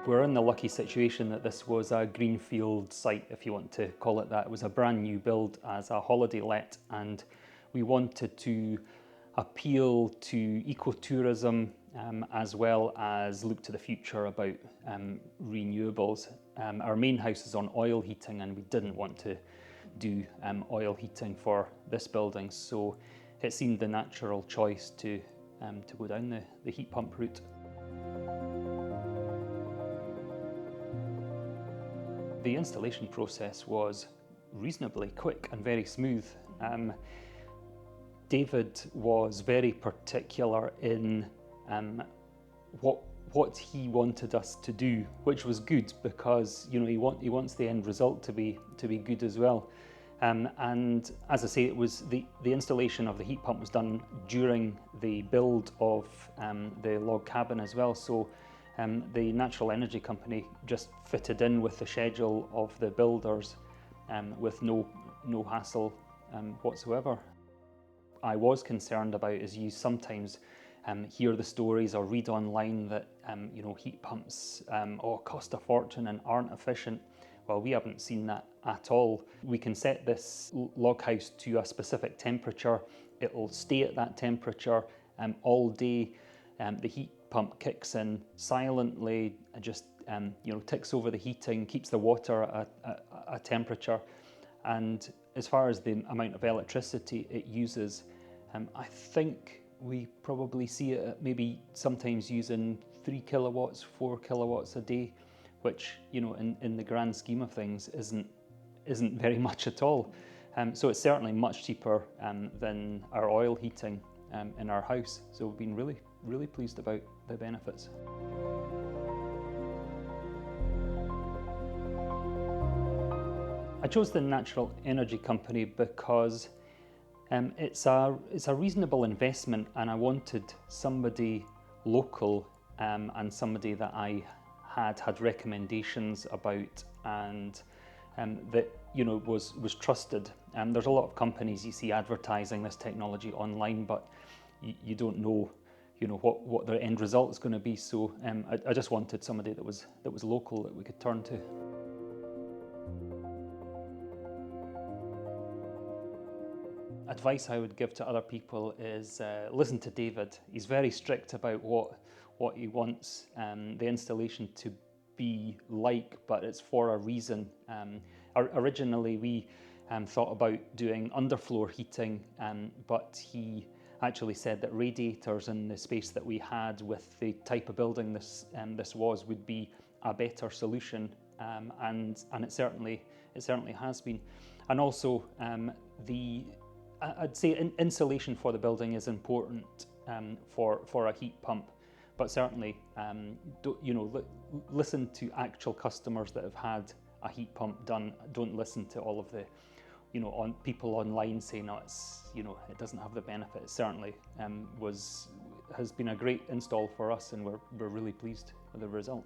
We're in the lucky situation that this was a greenfield site, if you want to call it that. It was a brand new build as a holiday let, and we wanted to appeal to ecotourism as well as look to the future about renewables. Our main house is on oil heating, and we didn't want to do oil heating for this building, so it seemed the natural choice to go down the heat pump route. The installation process was reasonably quick and very smooth. David was very particular in what he wanted us to do, which was good because he wants the end result to be good as well. And as I say, it was the installation of the heat pump was done during the build of the log cabin as well. So the natural energy company just fitted in with the schedule of the builders with no hassle whatsoever. I was concerned about, as you sometimes hear the stories or read online that heat pumps cost a fortune and aren't efficient. Well, we haven't seen that at all. We can set this log house to a specific temperature. It'll stay at that temperature all day. The heat pump kicks in silently, just ticks over the heating, keeps the water at a temperature. And as far as the amount of electricity it uses, I think we probably see it at maybe sometimes using 3 kilowatts, 4 kilowatts a day, which in the grand scheme of things isn't very much at all. So it's certainly much cheaper than our oil heating in our house. So we've been really pleased about the benefits. I chose the natural energy company because it's a reasonable investment, and I wanted somebody local and somebody that I had recommendations about, and that was trusted. There's a lot of companies you see advertising this technology online, but you don't know what their end result is going to be. So I just wanted somebody that was local that we could turn to. Advice I would give to other people is listen to David. He's very strict about what he wants the installation to be like, but it's for a reason. Originally we thought about doing underfloor heating, but he actually said that radiators in the space that we had with the type of building this was would be a better solution, and it certainly has been. And also I'd say insulation for the building is important for a heat pump, but certainly listen to actual customers that have had a heat pump done. Don't listen to all of the people online saying it doesn't have the benefit. It certainly has been a great install for us, and we're really pleased with the result.